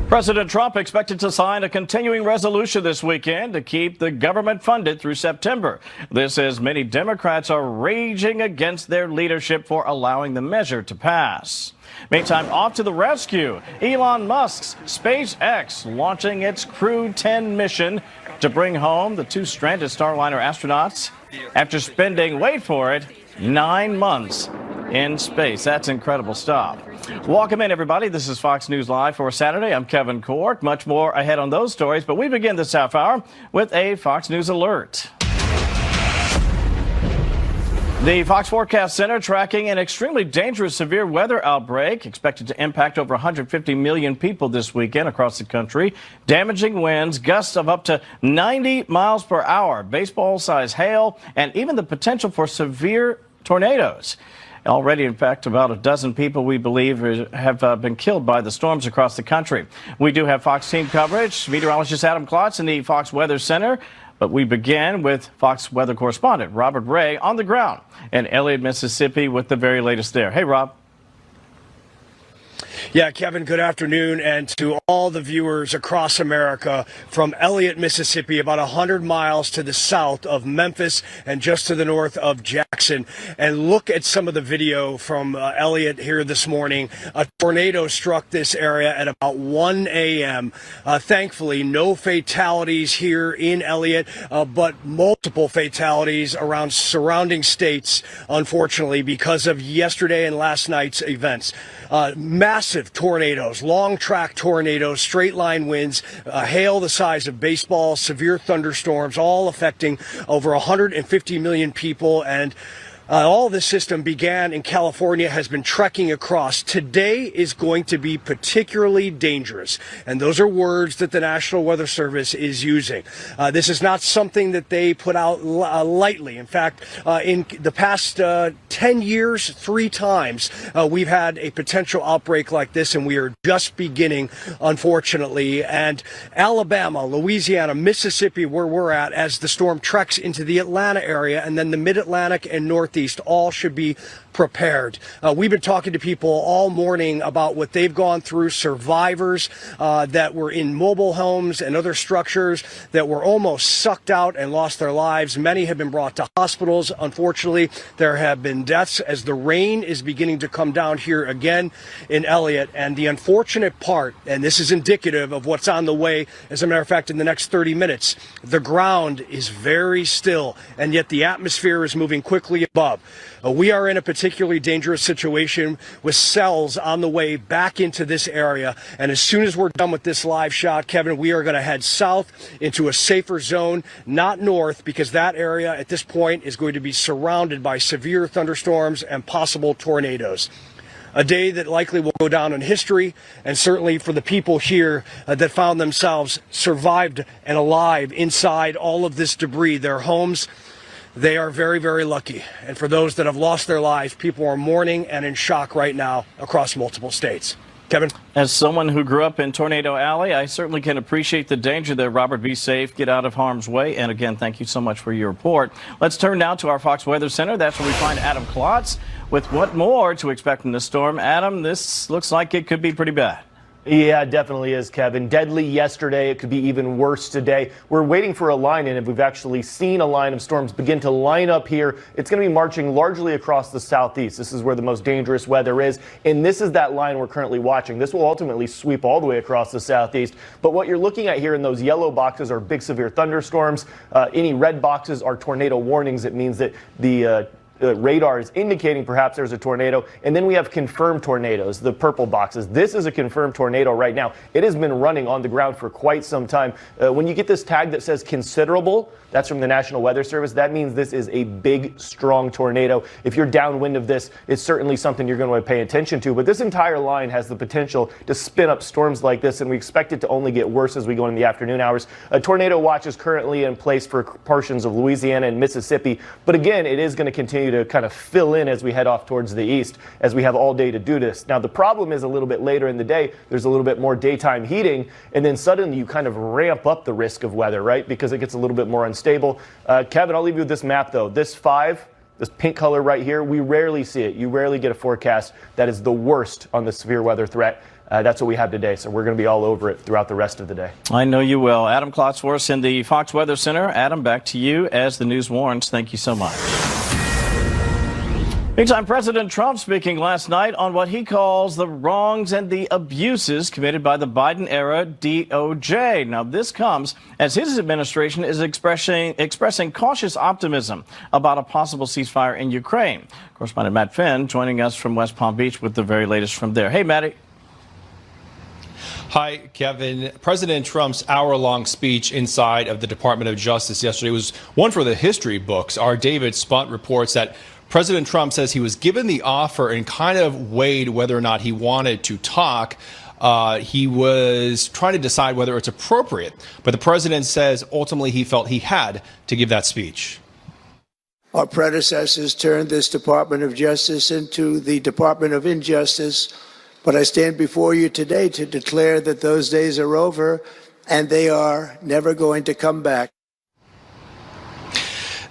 President Trump expected to sign a continuing resolution this weekend to keep the government funded through September. This as many Democrats are raging against their leadership for allowing the measure to pass. Meantime, off to the rescue. Elon Musk's SpaceX launching its Crew 10 mission to bring home the two stranded Starliner astronauts after spending, wait for it, 9 months in space. That's incredible stuff. Welcome in, everybody. This is Fox News Live for Saturday. I'm Kevin Court. Much more ahead on those stories, but we begin this half hour with a Fox News alert. The Fox Forecast Center tracking an extremely dangerous severe weather outbreak expected to impact over 150 million people this weekend across the country. Damaging winds, gusts of up to 90 miles per hour, baseball-sized hail, and even the potential for severe tornadoes. Already, in fact, about a dozen people, we believe, have been killed by the storms across the country. We do have Fox team coverage. Meteorologist Adam Klotz in the Fox Weather Center. But we begin with Fox weather correspondent Robert Ray on the ground in Elliott, Mississippi with the very latest there. Hey, Rob. Yeah, Kevin, good afternoon, and to all the viewers across America from Elliott, Mississippi, about 100 miles to the south of Memphis and just to the north of Jackson. And look at some of the video from Elliott here this morning. A tornado struck this area at about 1 a.m. Thankfully, no fatalities here in Elliott, but multiple fatalities around surrounding states, unfortunately, because of yesterday and last night's events. Massive tornadoes, long track tornadoes, straight line winds, hail the size of baseball, severe thunderstorms, all affecting over 150 million people. And all this system began in California, has been trekking across. Today is going to be particularly dangerous. And those are words that the National Weather Service is using. This is not something that they put out lightly. In fact, in the past 10 years, 3 times, we've had a potential outbreak like this, and we are just beginning, unfortunately. And Alabama, Louisiana, Mississippi, where we're at, as the storm treks into the Atlanta area, and then the Mid-Atlantic and Northeast, all should be prepared. We've been talking to people all morning about what they've gone through, survivors that were in mobile homes and other structures that were almost sucked out and lost their lives. Many have been brought to hospitals. Unfortunately, there have been deaths as the rain is beginning to come down here again in Elliott. And the unfortunate part, and this is indicative of what's on the way, as a matter of fact, in the next 30 minutes, the ground is very still, and yet the atmosphere is moving quickly above. We are in a particularly dangerous situation with cells on the way back into this area. And as soon as we're done with this live shot, Kevin, we are going to head south into a safer zone, not north, because that area at this point is going to be surrounded by severe thunderstorms and possible tornadoes. A day that likely will go down in history, and certainly for the people here that found themselves survived and alive inside all of this debris, their homes. They are very, very lucky. And for those that have lost their lives, people are mourning and in shock right now across multiple states. Kevin? As someone who grew up in Tornado Alley, I certainly can appreciate the danger there. Robert, be safe, get out of harm's way. And again, thank you so much for your report. Let's turn now to our Fox Weather Center. That's where we find Adam Klotz with what more to expect from the storm. Adam, this looks like it could be pretty bad. Yeah, it definitely is, Kevin. Deadly yesterday. It could be even worse today. We're waiting for a line, and if we've actually seen a line of storms begin to line up here, it's going to be marching largely across the southeast. This is where the most dangerous weather is, and this is that line we're currently watching. This will ultimately sweep all the way across the southeast. But what you're looking at here in those yellow boxes are big severe thunderstorms. Any red boxes are tornado warnings. It means that the radar is indicating perhaps there's a tornado. And then we have confirmed tornadoes, the purple boxes. This is a confirmed tornado right now. It has been running on the ground for quite some time. When you get this tag that says considerable, that's from the National Weather Service. That means this is a big, strong tornado. If you're downwind of this, it's certainly something you're going to pay attention to. But this entire line has the potential to spin up storms like this, and we expect it to only get worse as we go into the afternoon hours. A tornado watch is currently in place for portions of Louisiana and Mississippi. But again, it is going to continue to kind of fill in as we head off towards the east, as we have all day to do this. Now, the problem is a little bit later in the day, there's a little bit more daytime heating, and then suddenly you kind of ramp up the risk of weather, right? Because it gets a little bit more unstable. Kevin, I'll leave you with this map, though. This 5, this pink color right here, we rarely see it. You rarely get a forecast that is the worst on the severe weather threat. That's what we have today. So we're going to be all over it throughout the rest of the day. I know you will. Adam Klotz for us in the Fox Weather Center. Adam, back to you as the news warns. Thank you so much. Meantime, President Trump speaking last night on what he calls the wrongs and the abuses committed by the Biden-era DOJ. Now, this comes as his administration is expressing cautious optimism about a possible ceasefire in Ukraine. Correspondent Matt Finn joining us from West Palm Beach with the very latest from there. Hey, Matty. Hi, Kevin. President Trump's hour-long speech inside of the Department of Justice yesterday was one for the history books. Our David Spunt reports that President Trump says he was given the offer and kind of weighed whether or not he wanted to talk. He was trying to decide whether it's appropriate. But the president says ultimately he felt he had to give that speech. Our predecessors turned this Department of Justice into the Department of Injustice. But I stand before you today to declare that those days are over and they are never going to come back.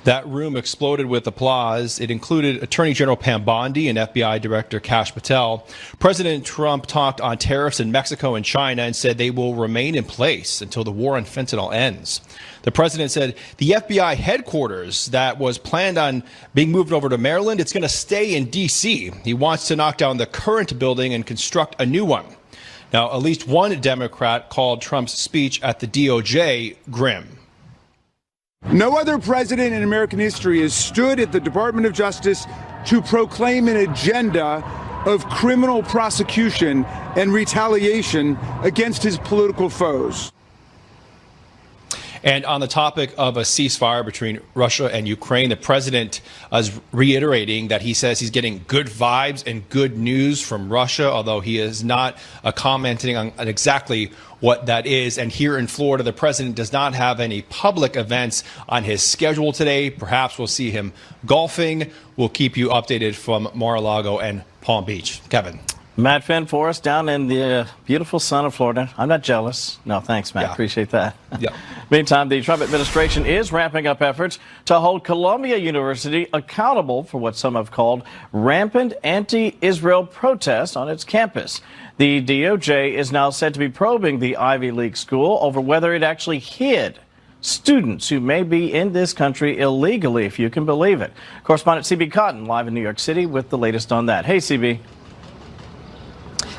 That room exploded with applause. It included Attorney General Pam Bondi and FBI Director Kash Patel. President Trump talked on tariffs in Mexico and China and said they will remain in place until the war on fentanyl ends. The president said the FBI headquarters that was planned on being moved over to Maryland, it's going to stay in D.C. He wants to knock down the current building and construct a new one. Now, at least one Democrat called Trump's speech at the DOJ grim. No other president in American history has stood at the Department of Justice to proclaim an agenda of criminal prosecution and retaliation against his political foes. And on the topic of a ceasefire between Russia and Ukraine, the president is reiterating that he says he's getting good vibes and good news from Russia, although he is not commenting on exactly what that is. And here in Florida, the president does not have any public events on his schedule today. Perhaps we'll see him golfing. We'll keep you updated from Mar-a-Lago and Palm Beach. Kevin. Matt Finn for us down in the beautiful sun of Florida. I'm not jealous. No, thanks, Matt. Yeah. Appreciate that. Yeah. Meantime, the Trump administration is ramping up efforts to hold Columbia University accountable for what some have called rampant anti-Israel protests on its campus. The DOJ is now said to be probing the Ivy League school over whether it actually hid students who may be in this country illegally, if you can believe it. Correspondent CB Cotton live in New York City with the latest on that. Hey, CB.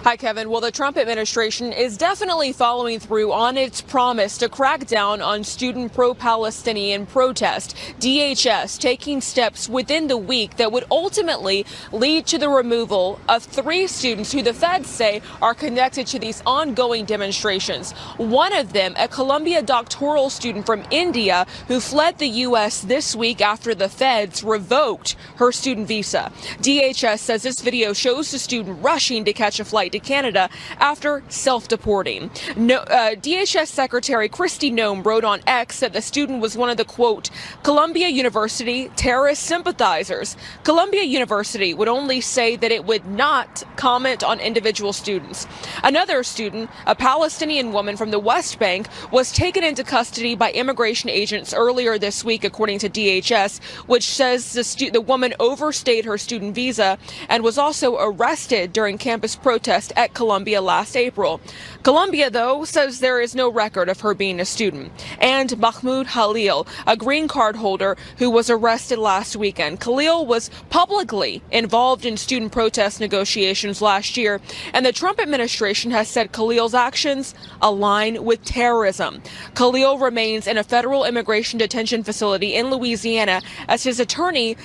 Hi, Kevin. Well, the Trump administration is definitely following through on its promise to crack down on student pro-Palestinian protest. DHS taking steps within the week that would ultimately lead to the removal of 3 students who the feds say are connected to these ongoing demonstrations. One of them, a Columbia doctoral student from India who fled the U.S. this week after the feds revoked her student visa. DHS says this video shows the student rushing to catch a flight to Canada after self-deporting. DHS Secretary Kristi Noem wrote on X that the student was one of the, quote, Columbia University terrorist sympathizers. Columbia University would only say that it would not comment on individual students. Another student, a Palestinian woman from the West Bank, was taken into custody by immigration agents earlier this week, according to DHS, which says the woman overstayed her student visa and was also arrested during campus protests at Columbia last April. Columbia, though, says there is no record of her being a student. And Mahmoud Khalil, a green card holder who was arrested last weekend. Khalil was publicly involved in student protest negotiations last year, and the Trump administration has said Khalil's actions align with terrorism. Khalil remains in a federal immigration detention facility in Louisiana as his attorneys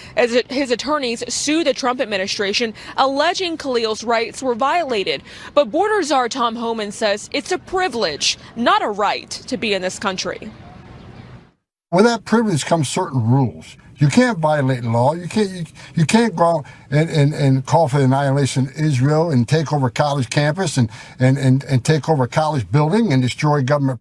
sue the Trump administration, alleging Khalil's rights were violated. But Border Czar Tom Homan says it's a privilege, not a right, to be in this country. With that privilege comes certain rules. You can't violate law. You can't go out and call for the annihilation of Israel and take over college campus and take over college building and destroy government.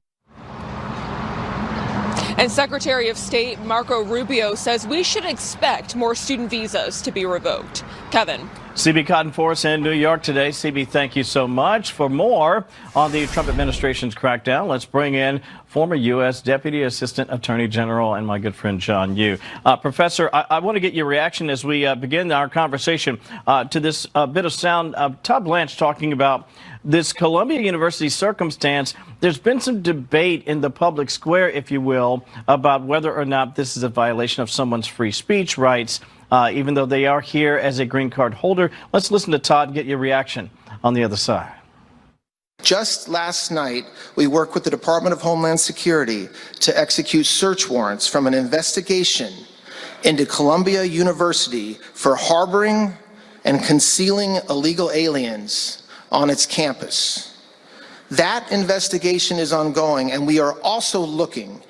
And Secretary of State Marco Rubio says we should expect more student visas to be revoked. Kevin. CB Cotton Force in New York today. CB, thank you so much. For more on the Trump administration's crackdown, let's bring in former U.S. Deputy Assistant Attorney General and my good friend John Yoo. Professor, I want to get your reaction as we begin our conversation to this bit of sound. Todd Blanche talking about this Columbia University circumstance. There's been some debate in the public square, if you will, about whether or not this is a violation of someone's free speech rights. Even though they are here as a green card holder. Let's listen to Todd and get your reaction on the other side. Just last night, we worked with the Department of Homeland Security to execute search warrants from an investigation into Columbia University for harboring and concealing illegal aliens on its campus. That investigation is ongoing, and we are also looking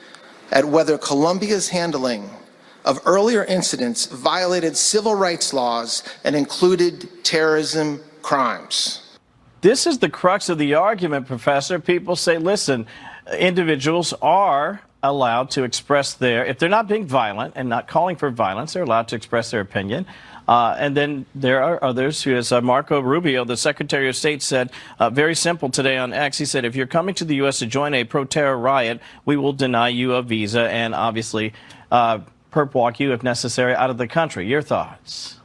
at whether Columbia's handling of earlier incidents violated civil rights laws and included terrorism crimes. This is the crux of the argument, Professor. People say, listen, individuals are allowed to express if they're not being violent and not calling for violence, they're allowed to express their opinion. And then there are others who, as Marco Rubio, the Secretary of State, said, very simple today on X. He said, if you're coming to the U.S. to join a pro-terror riot, we will deny you a visa and obviously perp walk you, if necessary, out of the country. Your thoughts?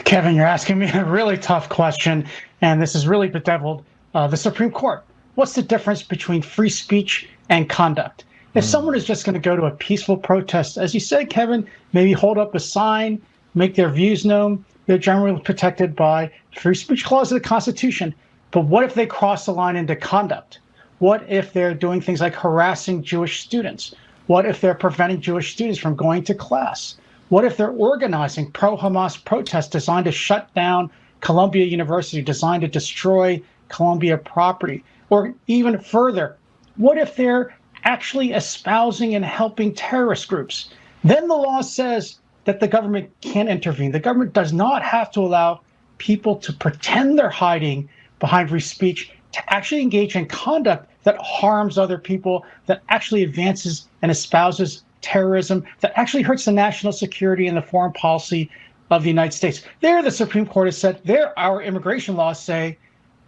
Kevin, you're asking me a really tough question, and this is really bedeviled. The Supreme Court. What's the difference between free speech and conduct? If someone is just going to go to a peaceful protest, as you said, Kevin, maybe hold up a sign, make their views known, they're generally protected by the free speech clause of the Constitution. But what if they cross the line into conduct? What if they're doing things like harassing Jewish students? What if they're preventing Jewish students from going to class? What if they're organizing pro-Hamas protests designed to shut down Columbia University, designed to destroy Columbia property? Or even further, what if they're actually espousing and helping terrorist groups? Then the law says that the government can't intervene. The government does not have to allow people to pretend they're hiding behind free speech to actually engage in conduct that harms other people, that actually advances and espouses terrorism, that actually hurts the national security and the foreign policy of the United States. There, the Supreme Court has said, our immigration laws say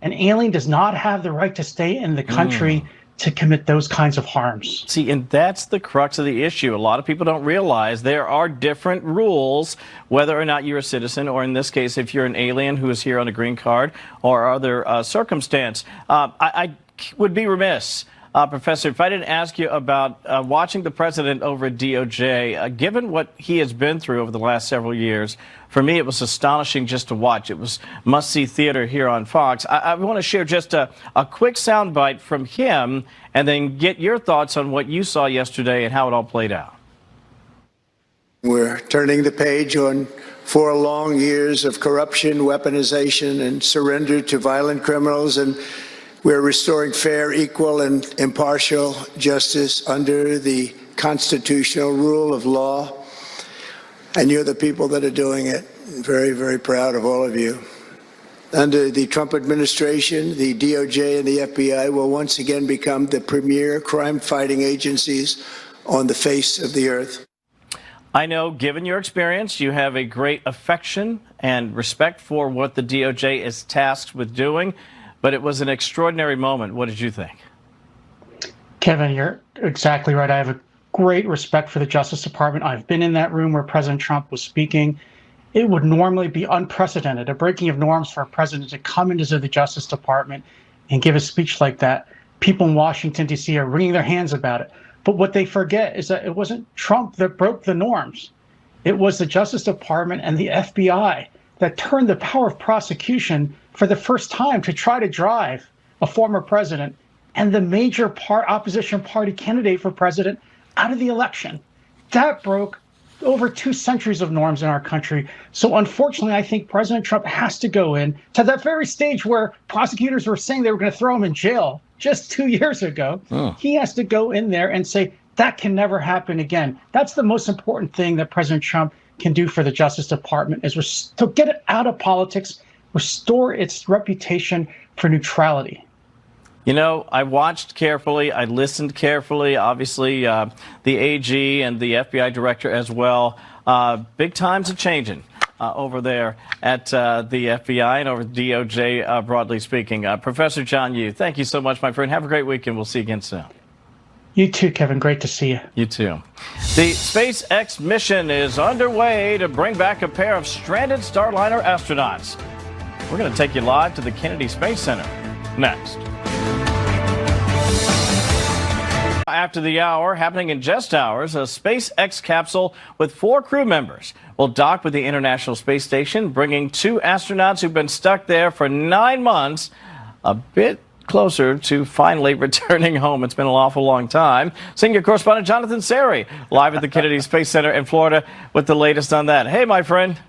an alien does not have the right to stay in the country to commit those kinds of harms. See, and that's the crux of the issue. A lot of people don't realize there are different rules, whether or not you're a citizen, or in this case, if you're an alien who is here on a green card or other circumstance. I would be remiss, Professor, if I didn't ask you about watching the president over at DOJ. Given what he has been through over the last several years, for me, it was astonishing just to watch. It was must-see theater here on Fox. I want to share just a quick soundbite from him and then get your thoughts on what you saw yesterday and how it all played out. We're turning the page on 4 long years of corruption, weaponization, and surrender to violent criminals, and we're restoring fair, equal, and impartial justice under the constitutional rule of law. And you're the people that are doing it. I'm very, very proud of all of you. Under the Trump administration, the DOJ and the FBI will once again become the premier crime-fighting agencies on the face of the earth. I know, given your experience, you have a great affection and respect for what the DOJ is tasked with doing, but it was an extraordinary moment. What did you think? Kevin, you're exactly right. I have a great respect for the Justice Department. I've been in that room where President Trump was speaking. It would normally be unprecedented, a breaking of norms for a president to come into the Justice Department and give a speech like that. People in Washington, D.C. are wringing their hands about it. But what they forget is that it wasn't Trump that broke the norms. It was the Justice Department and the FBI that turned the power of prosecution for the first time to try to drive a former president and the major opposition party candidate for president out of the election. That broke over 2 centuries of norms in our country. So unfortunately, I think President Trump has to go in to that very stage where prosecutors were saying they were going to throw him in jail just 2 years ago. He has to go in there and say, that can never happen again. That's the most important thing that President Trump can do for the Justice Department, is to get it out of politics, restore its reputation for neutrality. You know, I watched carefully, I listened carefully, obviously the AG and the FBI director as well. Big times are changing over there at the FBI and over DOJ, broadly speaking. Professor John Yoo, thank you so much, my friend. Have a great weekend. We'll see you again soon. You too, Kevin. Great to see you. You too. The SpaceX mission is underway to bring back a pair of stranded Starliner astronauts. We're going to take you live to the Kennedy Space Center next. After the hour, happening in just hours, a SpaceX capsule with 4 crew members will dock with the International Space Station, bringing 2 astronauts who've been stuck there for 9 months a bit closer to finally returning home. It's been an awful long time. Senior correspondent Jonathan Seri, live at the Kennedy Space Center in Florida with the latest on that. Hey, my friend.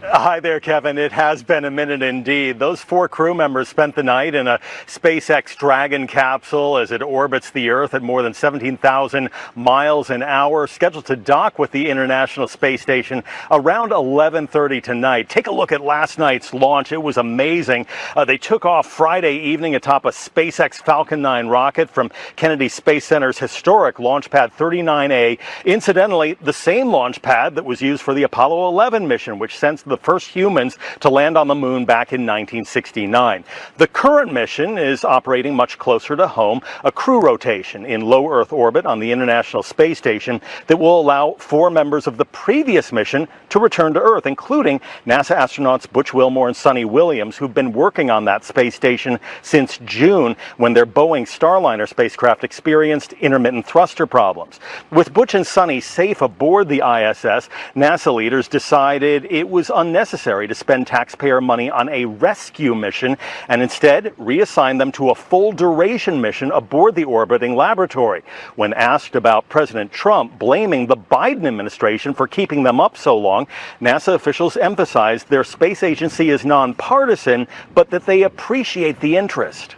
Hi there, Kevin. It has been a minute indeed. Those 4 crew members spent the night in a SpaceX Dragon capsule as it orbits the Earth at more than 17,000 miles an hour, scheduled to dock with the International Space Station around 11:30 tonight. Take a look at last night's launch. It was amazing. They took off Friday evening atop a SpaceX Falcon 9 rocket from Kennedy Space Center's historic Launch Pad 39A. Incidentally, the same launch pad that was used for the Apollo 11 mission, which sent the first humans to land on the moon back in 1969. The current mission is operating much closer to home, a crew rotation in low Earth orbit on the International Space Station that will allow 4 members of the previous mission to return to Earth, including NASA astronauts Butch Wilmore and Sonny Williams, who've been working on that space station since June when their Boeing Starliner spacecraft experienced intermittent thruster problems. With Butch and Sonny safe aboard the ISS, NASA leaders decided it was unnecessary to spend taxpayer money on a rescue mission and instead reassign them to a full duration mission aboard the orbiting laboratory. When asked about President Trump blaming the Biden administration for keeping them up so long, NASA officials emphasized their space agency is nonpartisan, but that they appreciate the interest.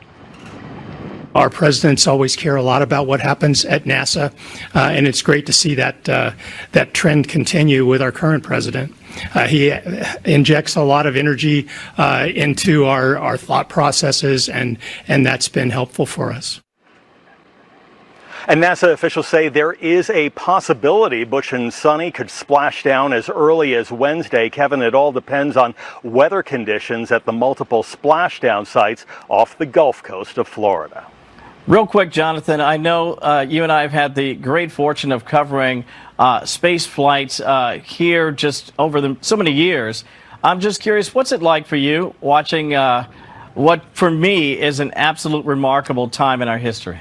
Our presidents always care a lot about what happens at NASA, and it's great to see that trend continue with our current president. He injects a lot of energy into our thought processes, and that's been helpful for us. And NASA officials say there is a possibility Butch and Sonny could splash down as early as Wednesday. Kevin, it all depends on weather conditions at the multiple splashdown sites off the Gulf Coast of Florida. Real quick, Jonathan, I know you and I have had the great fortune of covering space flights here just over so many years. I'm just curious, what's it like for you watching what for me is an absolute remarkable time in our history?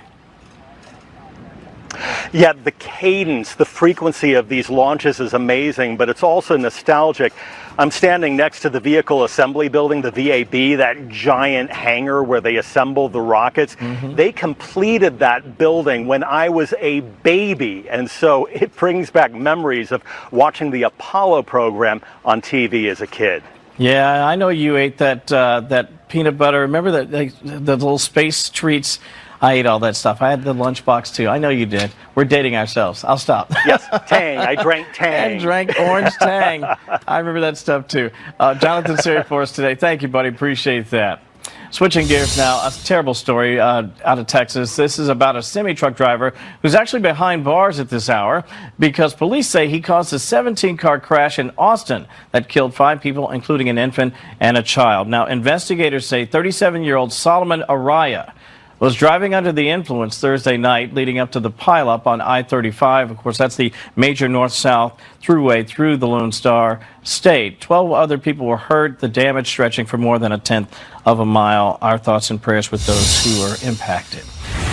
Yeah, the cadence, the frequency of these launches is amazing, but it's also nostalgic. I'm standing next to the Vehicle Assembly Building, the VAB, that giant hangar where they assemble the rockets. They completed that building when I was a baby, and so it brings back memories of watching the Apollo program on TV as a kid. Yeah, I know you ate that peanut butter. Remember the little space treats? I ate all that stuff. I had the lunchbox too. I know you did. We're dating ourselves. I'll stop. Yes, Tang. I drank Tang. And drank orange Tang. I remember that stuff too. Jonathan Seri for us today. Thank you, buddy. Appreciate that. Switching gears now, a terrible story out of Texas. This is about a semi-truck driver who's actually behind bars at this hour because police say he caused a 17-car crash in Austin that killed 5 people, including an infant and a child. Now, investigators say 37-year-old Solomon Araya was driving under the influence Thursday night leading up to the pileup on I-35. Of course, that's the major north-south throughway through the Lone Star State. 12 other people were hurt, the damage stretching for more than a tenth of a mile. Our thoughts and prayers with those who were impacted.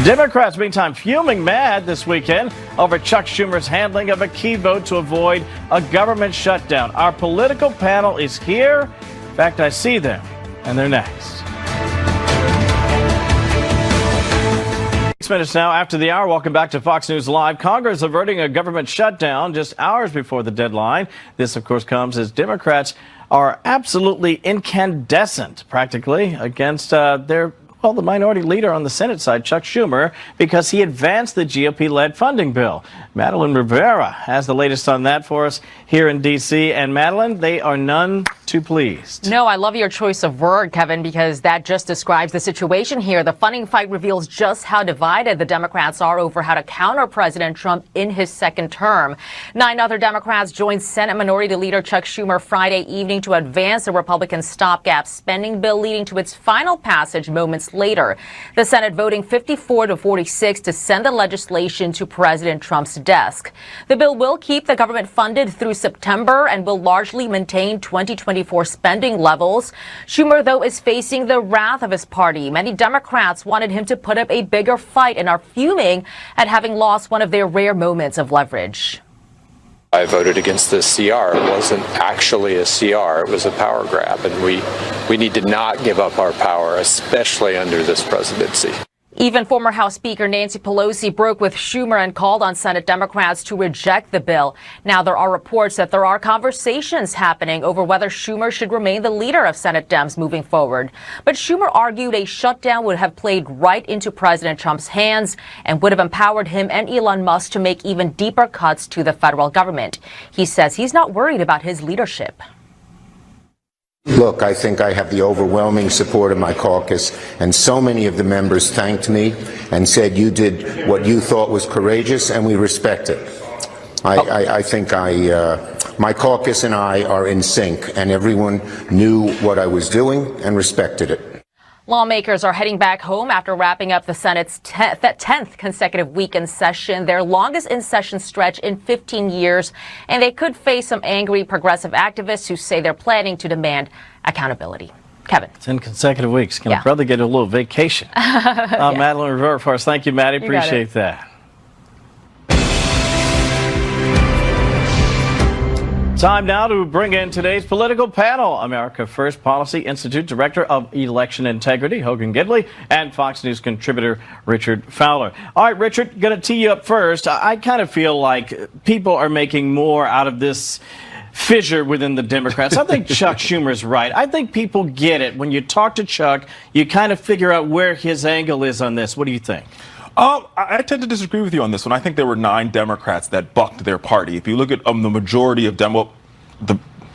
Democrats, meantime, fuming mad this weekend over Chuck Schumer's handling of a key vote to avoid a government shutdown. Our political panel is here. In fact, I see them, and they're next. 6 minutes now after the hour. Welcome back to Fox News Live. Congress averting a government shutdown just hours before the deadline. This, of course, comes as Democrats are absolutely incandescent, practically, against their Well, the minority leader on the Senate side, Chuck Schumer, because he advanced the GOP-led funding bill. Madeline Rivera has the latest on that for us here in D.C. And Madeline, they are none too pleased. No, I love your choice of word, Kevin, because that just describes the situation here. The funding fight reveals just how divided the Democrats are over how to counter President Trump in his second term. 9 other Democrats joined Senate Minority Leader Chuck Schumer Friday evening to advance the Republican stopgap spending bill, leading to its final passage moments later. The Senate voting 54-46 to send the legislation to President Trump's desk. The bill will keep the government funded through September and will largely maintain 2024 spending levels. Schumer, though, is facing the wrath of his party. Many Democrats wanted him to put up a bigger fight and are fuming at having lost one of their rare moments of leverage. I voted against the CR. It wasn't actually a CR. It was a power grab, and we need to not give up our power, especially under this presidency. Even former House Speaker Nancy Pelosi broke with Schumer and called on Senate Democrats to reject the bill. Now there are reports that there are conversations happening over whether Schumer should remain the leader of Senate Dems moving forward. But Schumer argued a shutdown would have played right into President Trump's hands and would have empowered him and Elon Musk to make even deeper cuts to the federal government. He says he's not worried about his leadership. Look, I think I have the overwhelming support of my caucus, and so many of the members thanked me and said you did what you thought was courageous, and we respect it. I think my caucus and I are in sync, and everyone knew what I was doing and respected it. Lawmakers are heading back home after wrapping up the Senate's 10th consecutive week in session, their longest in-session stretch in 15 years, and they could face some angry progressive activists who say they're planning to demand accountability. Kevin. 10 consecutive weeks. Can a brother get a little vacation? Madeline Rivera for us. Thank you, Maddie. Appreciate that. Time now to bring in today's political panel. America First Policy Institute Director of Election Integrity, Hogan Gidley, and Fox News contributor Richard Fowler. All right, Richard, going to tee you up first. I kind of feel like people are making more out of this fissure within the Democrats. I think Chuck Schumer's right. I think people get it. When you talk to Chuck, you kind of figure out where his angle is on this. What do you think? I tend to disagree with you on this one. I think there were 9 Democrats that bucked their party. If you look at the majority of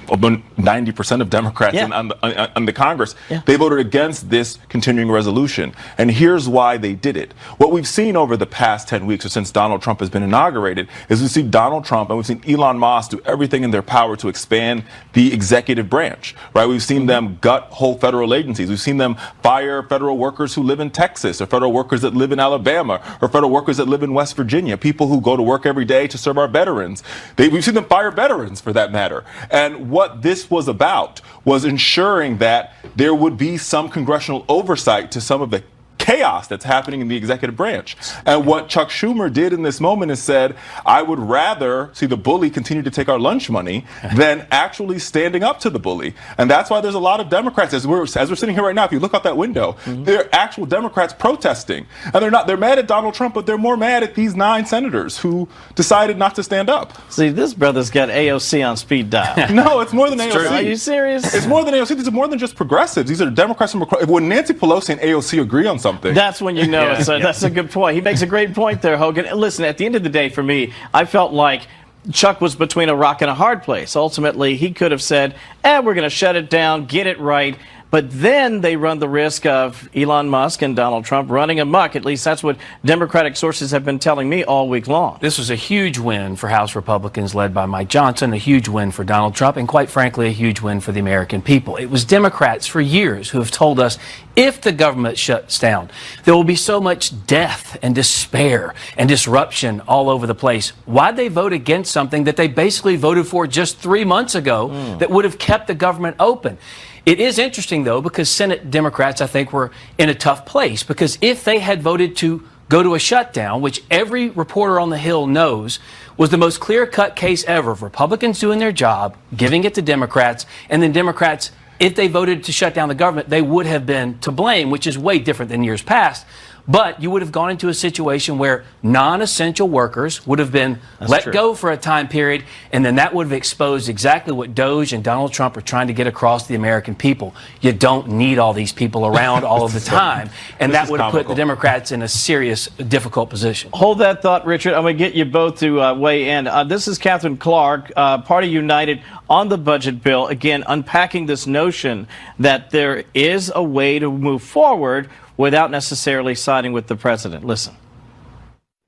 90% of Democrats on the Congress, they voted against this continuing resolution. And here's why they did it. What we've seen over the past 10 weeks or since Donald Trump has been inaugurated is we've seen Donald Trump and we've seen Elon Musk do everything in their power to expand the executive branch, right? We've seen them gut whole federal agencies. We've seen them fire federal workers who live in Texas, or federal workers that live in Alabama, or federal workers that live in West Virginia, people who go to work every day to serve our veterans. We've seen them fire veterans, for that matter. And what this was about was ensuring that there would be some congressional oversight to some of the chaos that's happening in the executive branch. And what Chuck Schumer did in this moment is said, I would rather see the bully continue to take our lunch money than actually standing up to the bully. And that's why there's a lot of Democrats, as we're sitting here right now, if you look out that window, there are actual Democrats protesting. And they're mad at Donald Trump, but they're more mad at these 9 senators who decided not to stand up. See, this brother's got AOC on speed dial. No, it's more than AOC. Are you serious? It's more than AOC. These are more than just progressives. These are Democrats from across. When Nancy Pelosi and AOC agree on something, that's when you know it. So that's a good point. He makes a great point there, Hogan. Listen, at the end of the day, for me, I felt like Chuck was between a rock and a hard place. Ultimately, he could have said, we're going to shut it down, get it right. But then they run the risk of Elon Musk and Donald Trump running amok. At least that's what Democratic sources have been telling me all week long. This was a huge win for House Republicans led by Mike Johnson, a huge win for Donald Trump, and quite frankly, a huge win for the American people. It was Democrats for years who have told us if the government shuts down, there will be so much death and despair and disruption all over the place. Why'd they vote against something that they basically voted for just 3 months ago that would have kept the government open? It is interesting, though, because Senate Democrats, I think, were in a tough place, because if they had voted to go to a shutdown, which every reporter on the Hill knows was the most clear-cut case ever of Republicans doing their job, giving it to Democrats, and then Democrats, if they voted to shut down the government, they would have been to blame, which is way different than years past. But you would have gone into a situation where non-essential workers would have been let go for a time period, and then that would have exposed exactly what DOJ and Donald Trump are trying to get across to the American people. You don't need all these people around all of the time, and that would have put the Democrats in a serious, difficult position. Hold that thought, Richard. I'm going to get you both to weigh in. This is Catherine Clark, Party United, on the budget bill. Again, unpacking this notion that there is a way to move forward without necessarily siding with the president. Listen.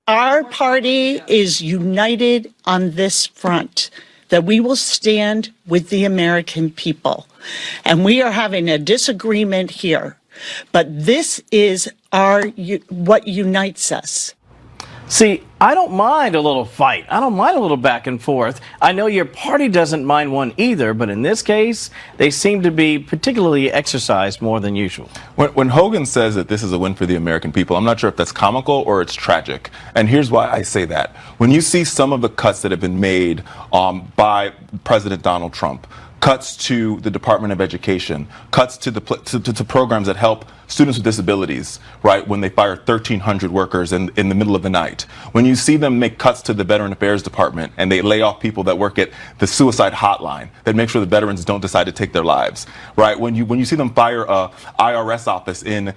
Our party is united on this front, that we will stand with the American people. And we are having a disagreement here, but this is what unites us. See, I don't mind a little fight. I don't mind a little back and forth. I know your party doesn't mind one either, but in this case, they seem to be particularly exercised more than usual. When Hogan says that this is a win for the American people, I'm not sure if that's comical or it's tragic. And here's why I say that. When you see some of the cuts that have been made by President Donald Trump, cuts to the Department of Education, cuts to the programs that help students with disabilities, right, when they fire 1,300 workers in the middle of the night. When you see them make cuts to the Veteran Affairs Department and they lay off people that work at the suicide hotline that make sure the veterans don't decide to take their lives, right? When you see them fire a IRS office in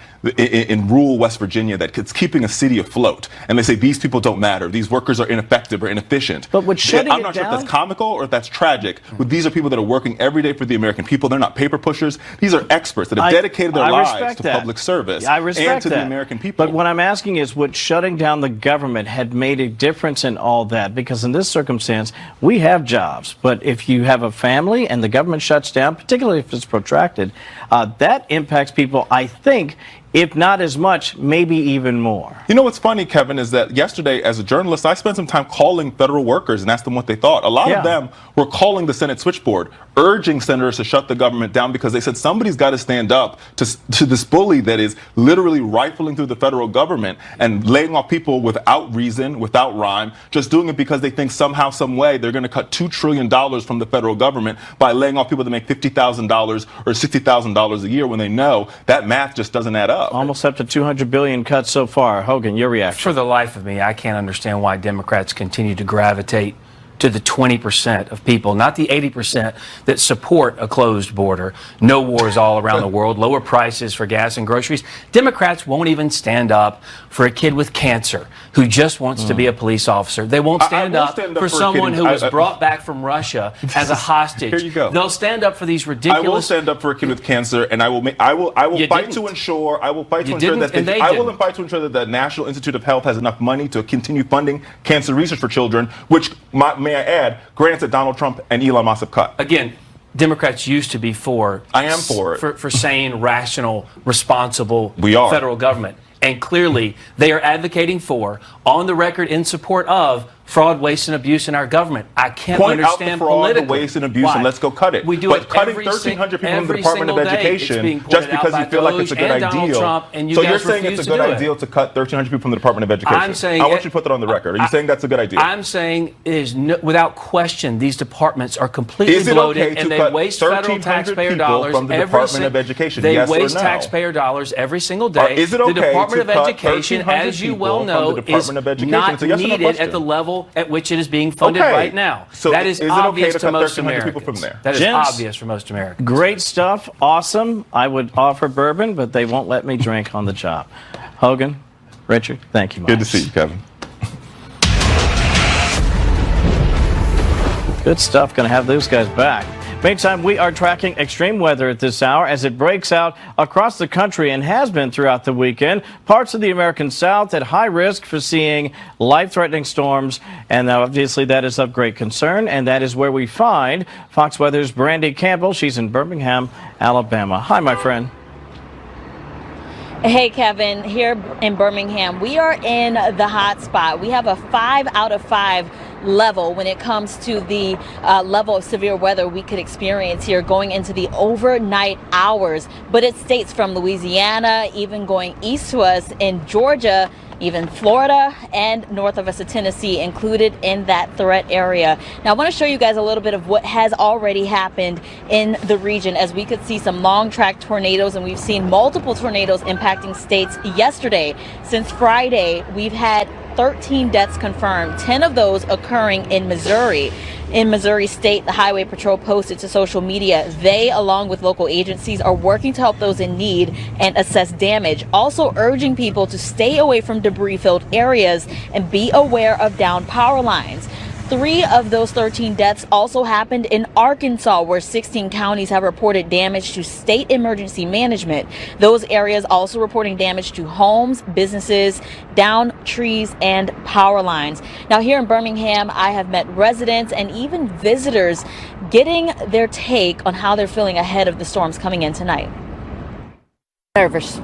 rural West Virginia that's keeping a city afloat, and they say these people don't matter, these workers are ineffective or inefficient. But with shutting I'm not sure if that's comical or if that's tragic. But these are people that are working every day for the American people. They're not paper pushers. These are experts that have dedicated their lives to public service and to the American people. But what I'm asking is, would shutting down the government had made a difference in all that? Because in this circumstance, we have jobs. But if you have a family and the government shuts down, particularly if it's protracted, that impacts people, I think, if not as much, maybe even more. You know what's funny, Kevin, is that yesterday, as a journalist, I spent some time calling federal workers and asked them what they thought. A lot of them were calling the Senate switchboard, urging senators to shut the government down because they said somebody's got to stand up to this bully that is literally rifling through the federal government and laying off people without reason, without rhyme, just doing it because they think somehow, some way, they're going to cut $2 trillion from the federal government by laying off people that make $50,000 or $60,000 a year when they know that math just doesn't add up. Almost up to 200 billion cuts so far. Hogan, your reaction? For the life of me, I can't understand why Democrats continue to gravitate to the 20% of people, not the 80% that support a closed border, no wars all around the world, lower prices for gas and groceries. Democrats won't even stand up for a kid with cancer who just wants to be a police officer. They won't stand up for someone who was brought back from Russia as a hostage. Here you go. They'll stand up for these ridiculous. I will stand up for a kid with cancer, and I will fight to ensure that the National Institute of Health has enough money to continue funding cancer research for children, which may I add, grants that Donald Trump and Elon Musk have cut. Again, Democrats used to be for. I am for it. For sane, rational, responsible federal government. And clearly, they are advocating for, on the record, in support of fraud, waste, and abuse in our government. I can't understand the fraud, politically the waste, and abuse, and let's go cut it. We do but it cutting every 1,300 people from the every Department of single day. Education just because you feel like it's a good idea. So you're saying it's a good idea to cut 1,300 people from the Department of Education? I'm saying I want you to put that on the record. Are you saying that's a good idea? I'm saying without question, these departments are completely bloated and they waste federal taxpayer dollars from the Department of Education? They yes waste or no? taxpayer dollars every single day. Is it okay the Department of to cut Education, as you well know, is not yes needed at the level at which it is being funded right now. So that is obvious to most Americans. People from there? That is obvious for most Americans. Great stuff. Awesome. I would offer bourbon, but they won't let me drink on the job. Hogan, Richard, thank you much. Good to see you, Kevin. Good stuff. Going to have those guys back. Meantime, we are tracking extreme weather at this hour as it breaks out across the country and has been throughout the weekend. Parts of the American South at high risk for seeing life-threatening storms, and obviously that is of great concern, and that is where we find Fox Weather's Brandy Campbell. She's in Birmingham, Alabama. Hi, my friend. Hey, Kevin, here in Birmingham, we are in the hot spot. We have a 5 out of 5 level when it comes to the level of severe weather we could experience here going into the overnight hours. But it states from Louisiana, even going east to us in Georgia, even Florida and north of us to Tennessee included in that threat area. Now I want to show you guys a little bit of what has already happened in the region, as we could see some long track tornadoes, and we've seen multiple tornadoes impacting states yesterday. Since Friday, we've had 13 deaths confirmed, 10 of those occurring in Missouri. In Missouri State, the Highway Patrol posted to social media. They, along with local agencies, are working to help those in need and assess damage, also urging people to stay away from debris-filled areas and be aware of downed power lines. 3 of those 13 deaths also happened in Arkansas, where 16 counties have reported damage to state emergency management. Those areas also reporting damage to homes, businesses, downed trees, and power lines. Now here in Birmingham, I have met residents and even visitors getting their take on how they're feeling ahead of the storms coming in tonight. Nervous.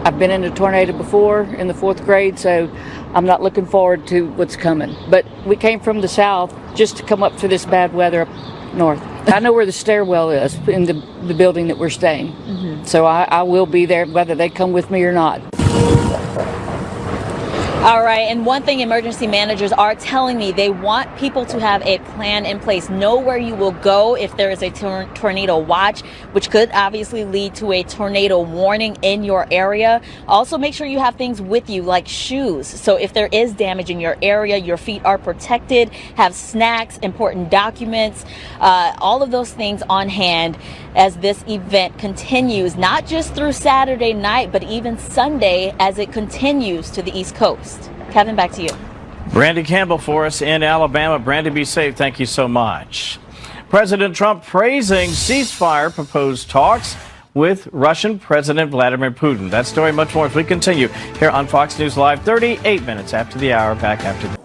I've been in a tornado before in the 4th grade, so I'm not looking forward to what's coming. But we came from the south just to come up to this bad weather up north. I know where the stairwell is in the building that we're staying. So I will be there whether they come with me or not. All right, and one thing emergency managers are telling me, they want people to have a plan in place. Know where you will go if there is a tornado watch, which could obviously lead to a tornado warning in your area. Also, make sure you have things with you like shoes. So if there is damage in your area, your feet are protected. Have snacks, important documents, all of those things on hand as this event continues, not just through Saturday night, but even Sunday as it continues to the East Coast. Kevin, back to you. Brandy Campbell for us in Alabama. Brandy, be safe. Thank you so much. President Trump praising ceasefire proposed talks with Russian President Vladimir Putin. That story, much more as we continue here on Fox News Live, 38 minutes after the hour. Back after this.